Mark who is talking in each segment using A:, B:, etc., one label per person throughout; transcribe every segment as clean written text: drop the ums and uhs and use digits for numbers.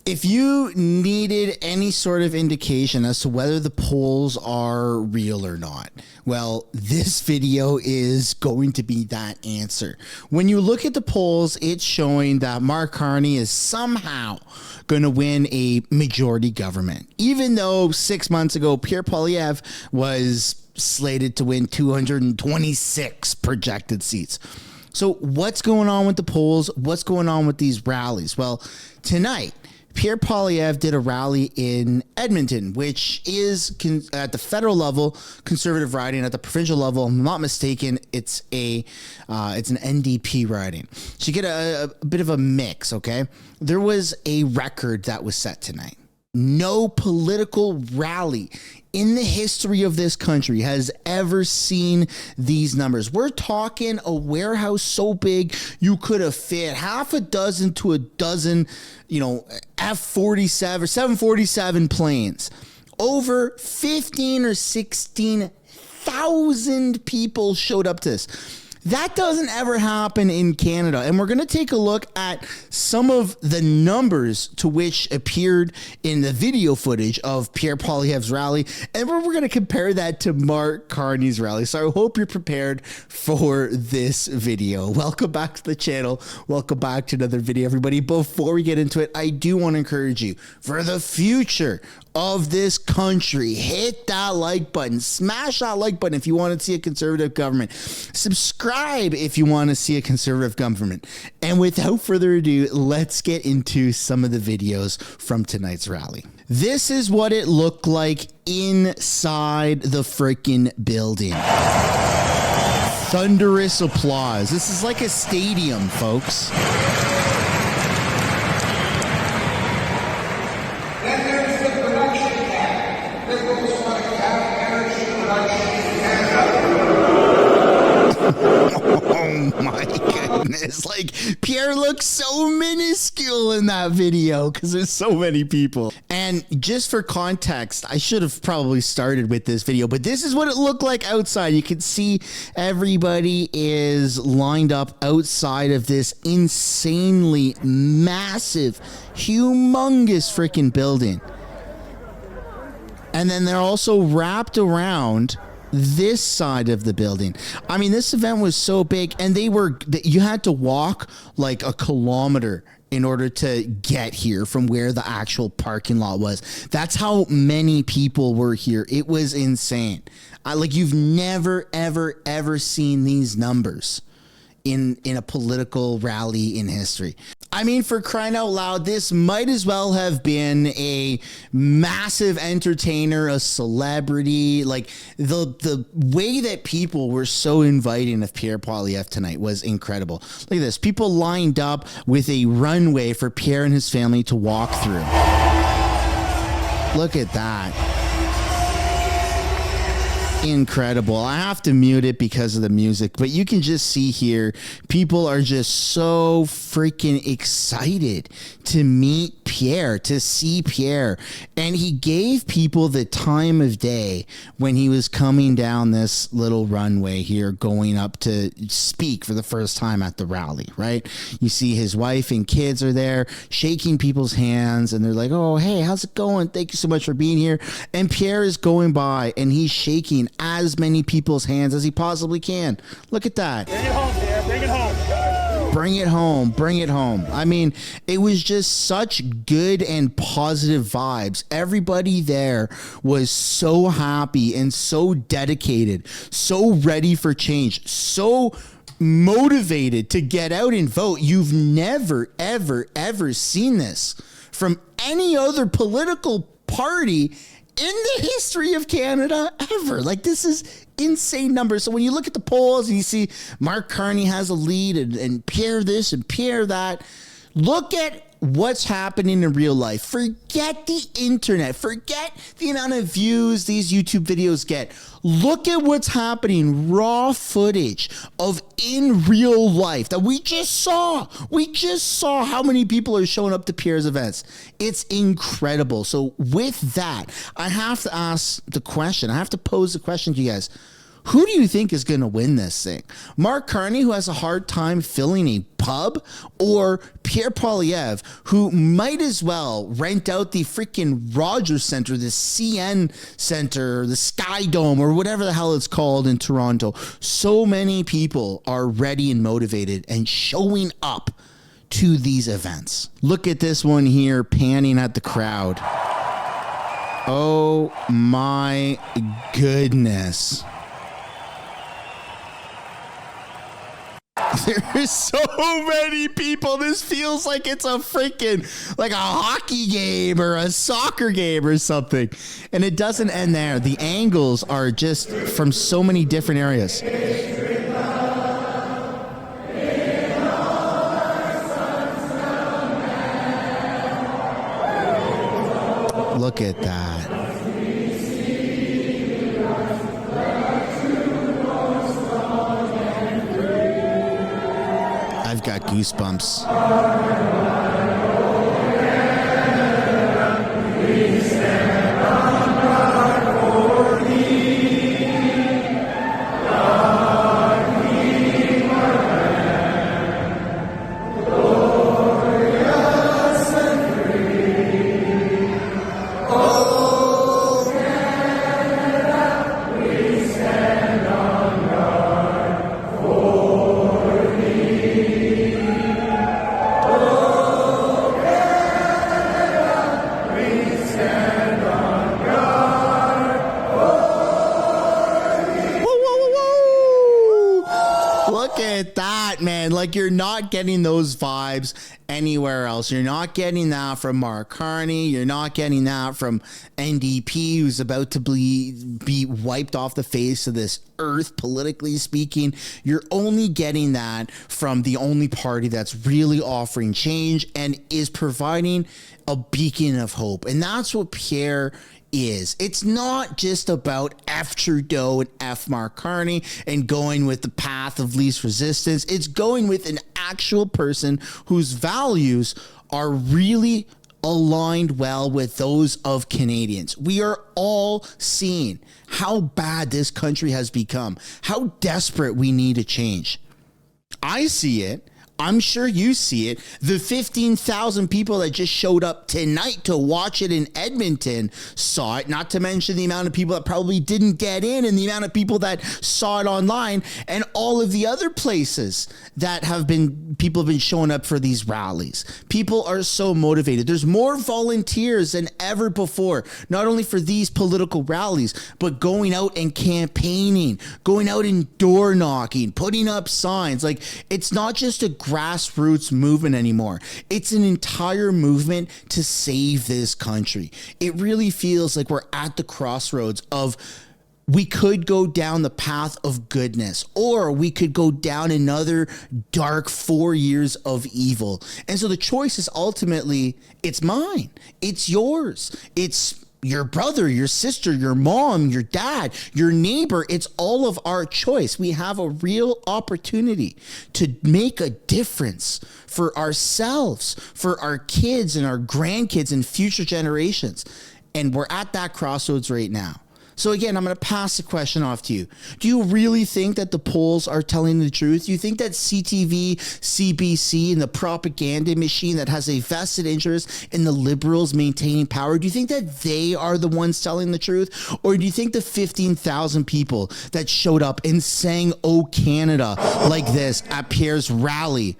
A: If you needed any sort of indication as to whether the polls are real or not, well, this video is going to be that answer. When you look at the polls, it's showing that Mark Carney is somehow going to win a majority government, even though 6 months ago, Pierre Poilievre was slated to win 226 projected seats. So what's going on with the polls? What's going on with these rallies? Well, tonight, Pierre Poilievre did a rally in Edmonton, which is at the federal level conservative riding. At the provincial level, I'm not mistaken, it's an NDP riding. So you get a bit of a mix. Okay, there was a record that was set tonight. No political rally in the history of this country has ever seen these numbers. We're talking a warehouse so big you could have fit half a dozen to a dozen, F-47 or 747 planes. Over 15 or 16,000 people showed up to this. That doesn't ever happen in Canada. And we're going to take a look at some of the numbers to which appeared in the video footage of Pierre Poilievre's rally. And we're going to compare that to Mark Carney's rally. So I hope you're prepared for this video. Welcome back to the channel. Welcome back to another video, everybody. Before we get into it, I do want to encourage you, for the future of this country, hit that like button, smash that like button if you want to see a conservative government, subscribe if you want to see a conservative government. And without further ado, let's get into some of the videos from tonight's rally. This is what it looked like inside the freaking building. Thunderous applause. This is like a stadium, folks. Oh my goodness. Like, Pierre looks so minuscule in that video because there's so many people. And just for context, I should have probably started with this video, but this is what it looked like outside. You can see everybody is lined up outside of this insanely massive, humongous freaking building. And then they're also wrapped around this side of the building. I mean, this event was so big, and you had to walk like a kilometer in order to get here from where the actual parking lot was. That's how many people were here. It was insane. Like, you've never, ever seen these numbers in a political rally in history. I mean, for crying out loud, this might as well have been a massive entertainer, a celebrity. Like, the way that people were so inviting of Pierre Poilievre tonight was incredible. Look at this. People lined up with a runway for Pierre and his family to walk through. Look at that. Incredible. I have to mute it because of the music, but you can just see here, people are just so freaking excited to meet Pierre, to see Pierre. And he gave people the time of day when he was coming down this little runway here, going up to speak for the first time at the rally, right? You see his wife and kids are there shaking people's hands, and they're like, oh, hey, how's it going? Thank you so much for being here. And Pierre is going by and he's shaking as many people's hands as he possibly can. Look at that.
B: Bring it home, Pierre. Bring it home.
A: Bring it home. Bring it home. I mean, it was just such good and positive vibes. Everybody there was so happy and so dedicated, so ready for change, so motivated to get out and vote. You've never, ever seen this from any other political party in the history of Canada ever. Like, this is insane numbers. So when you look at the polls and you see Mark Carney has a lead and Pierre this and Pierre that, look at what's happening in real life. Forget the internet. Forget the amount of views these YouTube videos get. Look at what's happening. Raw footage of in real life that we just saw. We just saw how many people are showing up to Pierre's events. It's incredible. So with that, I have to ask the question. I have to pose the question to you guys. Who do you think is going to win this thing? Mark Carney, who has a hard time filling a pub, or Pierre Poilievre, who might as well rent out the freaking Rogers Center, the CN Center, the Sky Dome, or whatever the hell it's called in Toronto. So many people are ready and motivated and showing up to these events. Look at this one here, panning at the crowd. Oh my goodness. There's so many people. This feels like it's a freaking, like a hockey game or a soccer game or something. And it doesn't end there. The angles are just from so many different areas. Look at that. I've got goosebumps. Like, you're not getting those vibes anywhere else. You're not getting that from Mark Carney. You're not getting that from NDP, who's about to be wiped off the face of this earth, politically speaking. You're only getting that from the only party that's really offering change and is providing a beacon of hope. And that's what Pierre is. It's not just about F Trudeau and F Mark Carney and going with the path of least resistance. It's going with an actual person whose values are really aligned well with those of Canadians. We are all seeing how bad this country has become, how desperate we need a change. I see it. I'm sure you see it. The 15,000 people that just showed up tonight to watch it in Edmonton saw it, not to mention the amount of people that probably didn't get in and the amount of people that saw it online and all of the other places that people have been showing up for these rallies. People are so motivated. There's more volunteers than ever before, not only for these political rallies, but going out and campaigning, going out and door knocking, putting up signs. Like, it's not just a grassroots movement anymore. It's an entire movement to save this country. It really feels like we're at the crossroads of, we could go down the path of goodness, or we could go down another dark 4 years of evil. And so the choice is ultimately, it's mine, it's yours, it's your brother, your sister, your mom, your dad, your neighbor. It's all of our choice. We have a real opportunity to make a difference for ourselves, for our kids and our grandkids and future generations. And we're at that crossroads right now. So again, I'm going to pass the question off to you. Do you really think that the polls are telling the truth? Do you think that CTV, CBC, and the propaganda machine that has a vested interest in the Liberals maintaining power, do you think that they are the ones telling the truth? Or do you think the 15,000 people that showed up and sang "Oh Canada" like this at Pierre's rally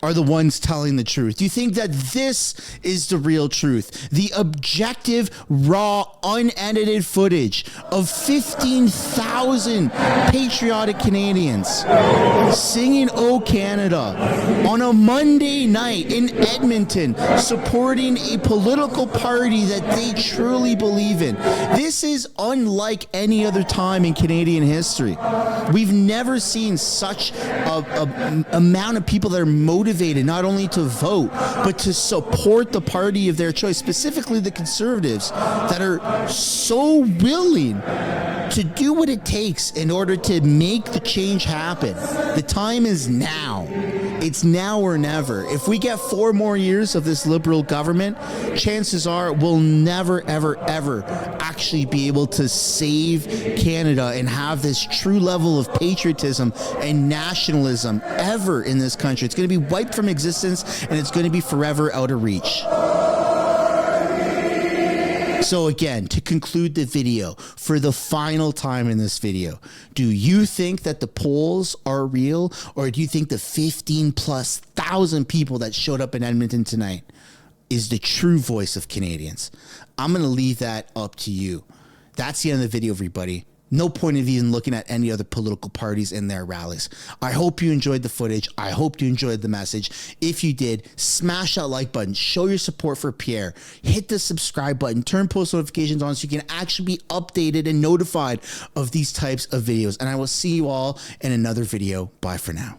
A: are the ones telling the truth? Do you think that this is the real truth? The objective, raw, unedited footage of 15,000 patriotic Canadians singing "Oh Canada" on a Monday night in Edmonton, supporting a political party that they truly believe in. This is unlike any other time in Canadian history. We've never seen such a amount of people that are motivated not only to vote, but to support the party of their choice, specifically the Conservatives, that are so willing to do what it takes in order to make the change happen. The time is now. It's now or never. If we get 4 more years of this Liberal government, chances are we'll never, ever, ever actually be able to save Canada and have this true level of patriotism and nationalism ever in this country. It's going to be wiped from existence, and it's going to be forever out of reach. So again, to conclude the video, for the final time in this video, do you think that the polls are real, or do you think the 15,000+ people that showed up in Edmonton tonight is the true voice of Canadians? I'm going to leave that up to you. That's the end of the video, everybody. No point of even looking at any other political parties in their rallies. I hope you enjoyed the footage. I hope you enjoyed the message. If you did, smash that like button. Show your support for Pierre. Hit the subscribe button. Turn post notifications on so you can actually be updated and notified of these types of videos. And I will see you all in another video. Bye for now.